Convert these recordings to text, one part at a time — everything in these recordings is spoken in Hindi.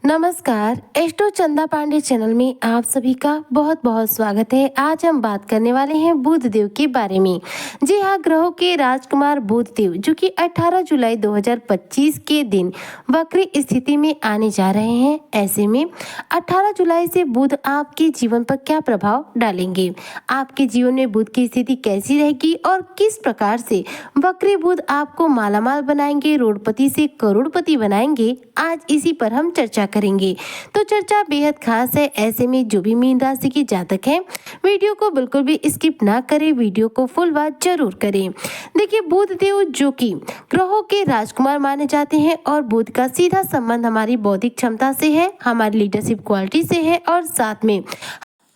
नमस्कार, एस्ट्रो चंदा पांडे चैनल में आप सभी का बहुत बहुत स्वागत है। आज हम बात करने वाले हैं बुध देव के बारे में। जी हाँ, ग्रहों के राजकुमार बुध देव जो कि 18 जुलाई 2025 के दिन वक्री स्थिति में आने जा रहे हैं। ऐसे में 18 जुलाई से बुध आपके जीवन पर क्या प्रभाव डालेंगे, आपके जीवन में बुध की स्थिति कैसी रहेगी और किस प्रकार से वक्री बुध आपको मालामाल बनाएंगे, रोडपति से करोड़पति बनाएंगे, आज इसी पर हम चर्चा करेंगे। तो चर्चा बेहद खास है। ऐसे में जो भी मीन राशि के जातक हैं, वीडियो को बिल्कुल भी स्किप ना करें, वीडियो को फुल वॉच जरूर करें। देखिए, बुध देव जो कि ग्रहों के राजकुमार माने जाते हैं और बुध का सीधा संबंध हमारी बौद्धिक क्षमता से है, हमारी लीडरशिप क्वालिटी से है और साथ में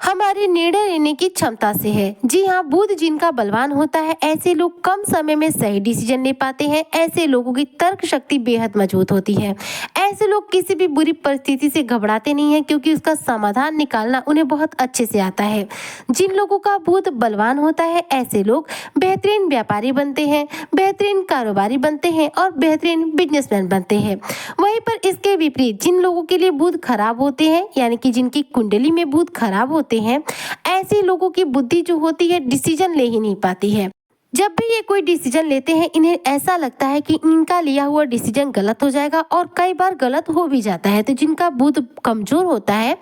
हमारे निर्णय लेने की क्षमता से है। जी हाँ, बुध जिनका बलवान होता है, ऐसे लोग कम समय में सही डिसीजन ले पाते हैं। ऐसे लोगों की तर्क शक्ति बेहद मजबूत होती है। ऐसे लोग किसी भी बुरी परिस्थिति से घबराते नहीं हैं, क्योंकि उसका समाधान निकालना उन्हें बहुत अच्छे से आता है। जिन लोगों का बुध बलवान होता है, ऐसे लोग बेहतरीन व्यापारी बनते हैं, बेहतरीन कारोबारी बनते हैं और बेहतरीन बिजनेसमैन बनते हैं। वहीं पर इसके विपरीत जिन लोगों के लिए बुध खराब होते हैं, यानी कि जिनकी कुंडली में बुध खराब होते हैं, ऐसे लोगों की बुद्धि जो होती है डिसीजन ले ही नहीं पाती है। जब भी ये कोई डिसीजन लेते हैं, इन्हें ऐसा लगता है कि इनका लिया हुआ डिसीजन गलत हो जाएगा और कई बार गलत हो भी जाता है। तो जिनका बुध कमजोर होता है,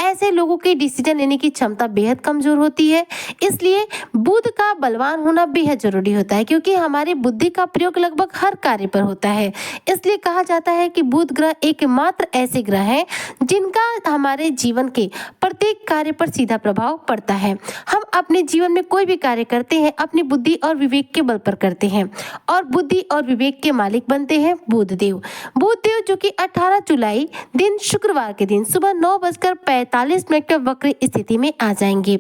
ऐसे लोगों की डिसीजन लेने की क्षमता बेहद कमजोर होती है। इसलिए बुध का बलवान होना बेहद जरूरी होता है, क्योंकि हमारी बुद्धि का प्रयोग लगभग हर कार्य पर होता है। इसलिए कहा जाता है कि बुध ग्रह एकमात्र ऐसे ग्रह है जिनका हमारे जीवन के प्रत्येक कार्य पर सीधा प्रभाव पड़ता है। हम अपने जीवन में कोई भी कार्य करते हैं, अपनी बुद्धि और विवेक के बल पर करते हैं और बुद्धि और विवेक के मालिक बनते हैं बुध देव। बुध देव जो कि 18 जुलाई दिन शुक्रवार के दिन सुबह 9:45 पर वक्र स्थिति में आ जाएंगे।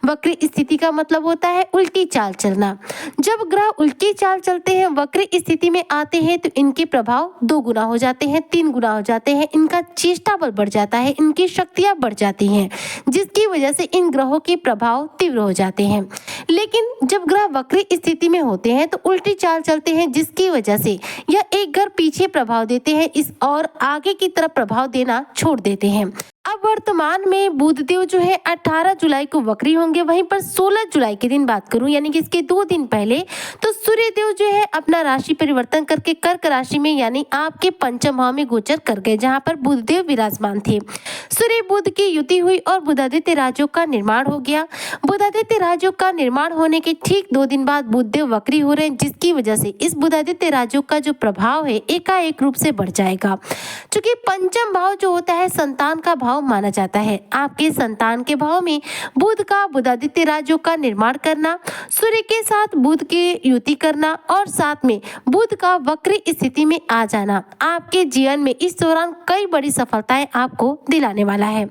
वक्र स्थिति का मतलब होता है उल्टी चाल चलना। जब ग्रह उल्टी चाल चलते हैं, वक्र स्थिति में आते हैं, तो इनके प्रभाव 2 गुना हो जाते हैं, 3 गुना हो जाते हैं। इनका चेष्टा बल बढ़ जाता है, इनकी शक्तियां बढ़ जाती हैं, जिसकी वजह से इन ग्रहों के प्रभाव तीव्र हो जाते हैं। लेकिन जब ग्रह वक्री स्थिति में होते हैं तो उल्टी चाल चलते हैं, जिसकी वजह से यह एक घर पीछे प्रभाव देते हैं इस और आगे की तरफ प्रभाव देना छोड़ देते हैं। अब वर्तमान में बुध देव जो है 18 जुलाई को वक्री होंगे। वहीं पर 16 जुलाई के दिन बात करूं, यानी कि इसके 2 दिन पहले, तो सूर्य देव जो है अपना राशि परिवर्तन करके कर्क राशि में यानी आपके पंचम भाव में गोचर कर गए, जहां पर बुध देव विराजमान थे। सूर्य बुध की युति हुई और बुधादित्य राजयोग का निर्माण हो गया। बुधादित्य राजयोग का निर्माण होने के ठीक 2 दिन बाद बुध देव वक्री हो रहे हैं, जिसकी वजह से इस बुधादित्य राजयोग का जो प्रभाव है एकाएक रूप से बढ़ जाएगा। चूंकि पंचम भाव जो होता है संतान का भाव माना जाता है, आपके संतान के भाव में बुध का बुधादित्य राजयोग का निर्माण करना, सूर्य के साथ बुध की युति करना और साथ में बुध का वक्री स्थिति में आ जाना आपके जीवन में इस दौरान कई बड़ी सफलताएं आपको दिलाने वाला है।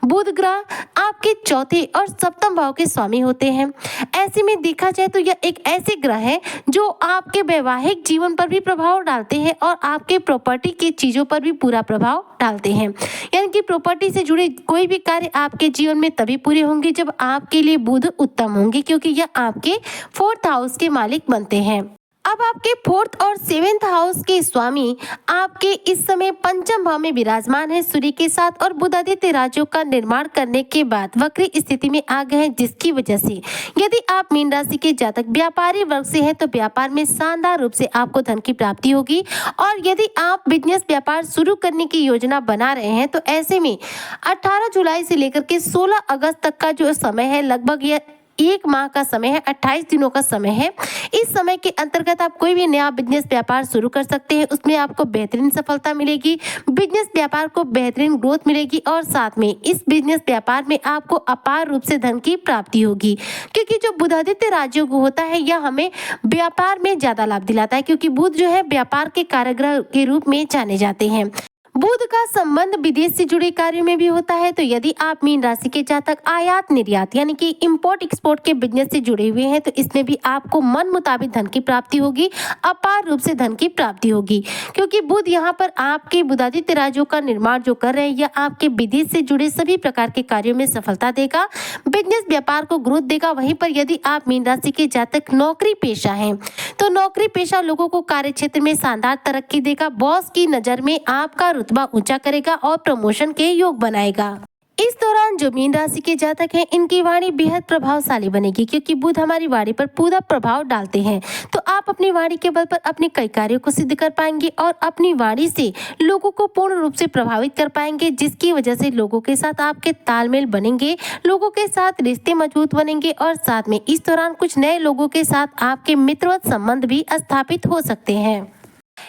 बुध ग्रह आपके चौथे और सप्तम भाव के स्वामी होते हैं। ऐसे में देखा जाए तो यह एक ऐसे ग्रह है जो आपके वैवाहिक जीवन पर भी प्रभाव डालते हैं और आपके प्रॉपर्टी की चीजों पर भी पूरा प्रभाव डालते हैं। यानी कि प्रॉपर्टी से जुड़े कोई भी कार्य आपके जीवन में तभी पूरे होंगे जब आपके लिए बुध उत्तम होंगे, क्योंकि यह आपके 4th हाउस के मालिक बनते हैं। अब आपके 4th और 7th हाउस के स्वामी आपके इस समय पंचम भाव में विराजमान है सूर्य के साथ और बुधादित्य राजयोग का निर्माण करने के बाद वक्री स्थिति में आ गए हैं, जिसकी वजह से यदि आप मीन राशि के जातक व्यापारी वर्ग से हैं तो व्यापार में शानदार रूप से आपको धन की प्राप्ति होगी। और यदि आप बिजनेस व्यापार शुरू करने की योजना बना रहे हैं तो ऐसे में 18 जुलाई से लेकर के 16 अगस्त तक का जो समय है, लगभग यह 1 माह का समय है, 28 दिनों का समय है। इस समय के अंतर्गत आप कोई भी नया बिजनेस व्यापार शुरू कर सकते हैं। उसमें आपको बेहतरीन सफलता मिलेगी, बिजनेस व्यापार को बेहतरीन ग्रोथ मिलेगी और साथ में इस बिजनेस व्यापार में आपको अपार रूप से धन की प्राप्ति होगी, क्योंकि जो बुधादित्य राजयोग होता है यह हमें व्यापार में ज्यादा लाभ दिलाता है, क्योंकि बुध जो है व्यापार के कारग्रह के रूप में जाने जाते हैं। बुध का संबंध विदेश से जुड़े कार्यों में भी होता है। तो यदि आप मीन राशि के जातक आयात निर्यात यानी कि इंपोर्ट एक्सपोर्ट के बिजनेस से जुड़े हुए हैं तो इसमें भी आपको मन मुताबिक धन की प्राप्ति होगी, अपार रूप से धन की प्राप्ति होगी, क्योंकि बुध यहाँ पर आपके बुधादित्य राजयोग का निर्माण जो कर रहे हैं यह आपके विदेश से जुड़े सभी प्रकार के कार्यों में सफलता देगा, बिजनेस व्यापार को ग्रोथ देगा। वहीं पर यदि आप मीन राशि के जातक नौकरी पेशा हैं तो नौकरी पेशा लोगों को कार्य क्षेत्र में शानदार तरक्की देगा। बॉस की नजर में आपका रुतबा ऊंचा करेगा और प्रमोशन के योग बनाएगा। इस दौरान जो मीन राशि के जातक हैं, इनकी वाणी बेहद प्रभावशाली बनेगी क्योंकि बुध हमारी वाणी पर पूरा प्रभाव डालते हैं। तो आप अपनी वाणी के बल पर अपने कई कार्यों को सिद्ध कर पाएंगे और अपनी वाणी से लोगों को पूर्ण रूप से प्रभावित कर पाएंगे, जिसकी वजह से लोगों के साथ आपके तालमेल बनेंगे, लोगों के साथ रिश्ते मजबूत बनेंगे और साथ में इस दौरान कुछ नए लोगों के साथ आपके मित्रवत संबंध भी स्थापित हो सकते हैं।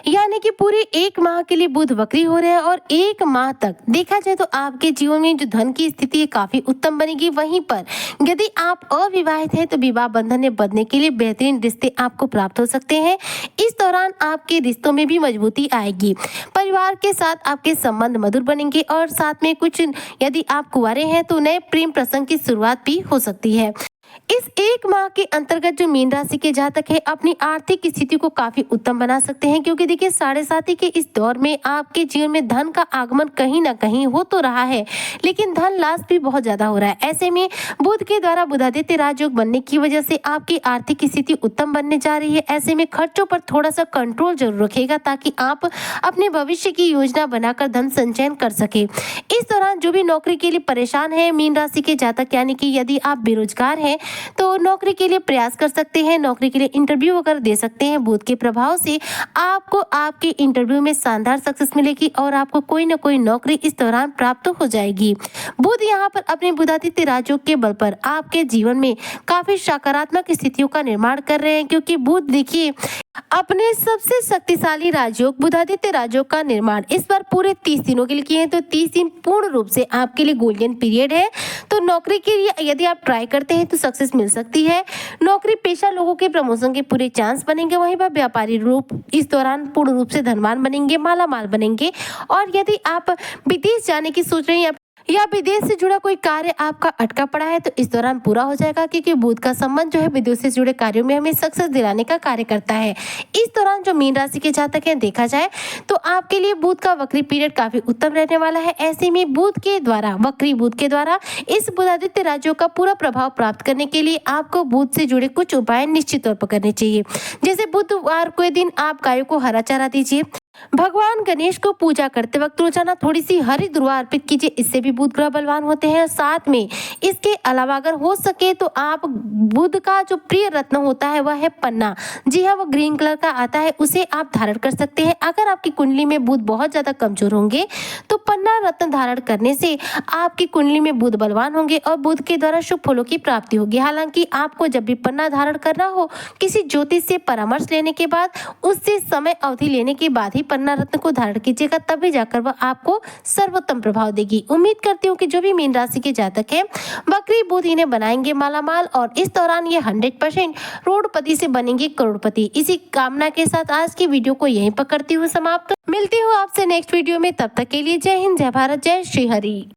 यानी कि पूरे 1 माह के लिए बुध वक्री हो रहे हैं और 1 माह तक देखा जाए तो आपके जीवन में जो धन की स्थिति है काफी उत्तम बनेगी। वहीं पर यदि आप अविवाहित हैं तो विवाह बंधन में बंधने के लिए बेहतरीन रिश्ते आपको प्राप्त हो सकते हैं। इस दौरान आपके रिश्तों में भी मजबूती आएगी, परिवार के साथ आपके संबंध मधुर बनेंगे और साथ में कुछ यदि आप कुंवारे हैं तो नए प्रेम प्रसंग की शुरुआत भी हो सकती है। इस 1 माह के अंतर्गत जो मीन राशि के जातक है अपनी आर्थिक स्थिति को काफी उत्तम बना सकते हैं, क्योंकि देखिए 7.5 के इस दौर में आपके जीवन में धन का आगमन कहीं ना कहीं हो तो रहा है, लेकिन धन लाभ भी बहुत ज्यादा हो रहा है। ऐसे में बुध के द्वारा बुधादित्य राजयोग बनने की वजह से आपकी आर्थिक स्थिति उत्तम बनने जा रही है। ऐसे में खर्चों पर थोड़ा सा कंट्रोल जरूर रखिएगा ताकि आप अपने भविष्य की योजना बनाकर धन संचयन कर सके। इस दौरान जो भी नौकरी के लिए परेशान है मीन राशि के जातक, यानी कि यदि आप बेरोजगार हैं तो नौकरी के लिए प्रयास कर सकते हैं, नौकरी के लिए इंटरव्यू वगैरह दे सकते हैं। बुध के प्रभाव से आपको आपके इंटरव्यू में शानदार सक्सेस मिलेगी और आपको कोई ना कोई नौकरी इस दौरान प्राप्त हो जाएगी। बुध यहाँ पर अपने बुधादित्य राजयोग के बल पर आपके जीवन में काफी सकारात्मक स्थितियों का निर्माण कर रहे हैं, क्योंकि बुध देखिए अपने सबसे शक्तिशाली राजयोग बुधादित्य राजयोग का निर्माण इस बार पूरे 30 दिनों के लिए किए हैं। तो 30 दिन पूर्ण रूप से आपके लिए गोल्डन पीरियड है। तो नौकरी के लिए यदि आप ट्राई करते हैं तो सक्सेस मिल सकती है। नौकरी पेशा लोगों के प्रमोशन के पूरे चांस बनेंगे। वहीं पर व्यापारी रूप इस दौरान पूर्ण रूप से धनवान बनेंगे, माला माल बनेंगे। और यदि आप विदेश जाने की सोच रहे हैं या विदेश से जुड़ा कोई कार्य आपका अटका पड़ा है तो इस दौरान पूरा हो जाएगा, क्योंकि बुध का संबंध जो है विदेश से जुड़े कार्यों में हमें सक्सेस दिलाने का कार्य करता है। इस दौरान जो मीन राशि के जातक हैं देखा जाए तो आपके लिए बुध का वक्री पीरियड काफी उत्तम रहने वाला है। ऐसे में बुध के द्वारा वक्री बुध के द्वारा इस बुधादित्य राजयोग का पूरा प्रभाव प्राप्त करने के लिए आपको बुध से जुड़े कुछ उपाय निश्चित तौर पर करने चाहिए। जैसे बुधवार के दिन आप गायों को हरा चारा दीजिए। भगवान गणेश को पूजा करते वक्त रोजाना थोड़ी सी हरी दुर्वा अर्पित कीजिए, इससे भी बुध ग्रह बलवान होते हैं। साथ में इसके अलावा अगर हो सके तो आप बुध का जो प्रिय रत्न होता है वह है पन्ना। जी हाँ, वो ग्रीन कलर का आता है, उसे आप धारण कर सकते हैं। अगर आपकी कुंडली में बुध बहुत ज्यादा कमजोर होंगे तो पन्ना रत्न धारण करने से आपकी कुंडली में बुध बलवान होंगे और बुध के द्वारा शुभ फलों की प्राप्ति होगी। हालांकि आपको जब भी पन्ना धारण करना हो किसी ज्योतिष से परामर्श लेने के बाद, उससे समय अवधि लेने के बाद ही पन्ना रत्न को धारण कीजिएगा, तभी जाकर वह आपको सर्वोत्तम प्रभाव देगी। उम्मीद करती हूँ कि जो भी मीन राशि के जातक हैं वक्री बुध इन्हें बनाएंगे मालामाल और इस दौरान ये 100% करोड़पति से बनेंगे करोड़पति। इसी कामना के साथ आज की वीडियो को यहीं पर करती हूँ समाप्त। मिलती हूँ आपसे नेक्स्ट वीडियो में, तब तक के लिए जय हिंद, जय भारत, जय श्री हरि।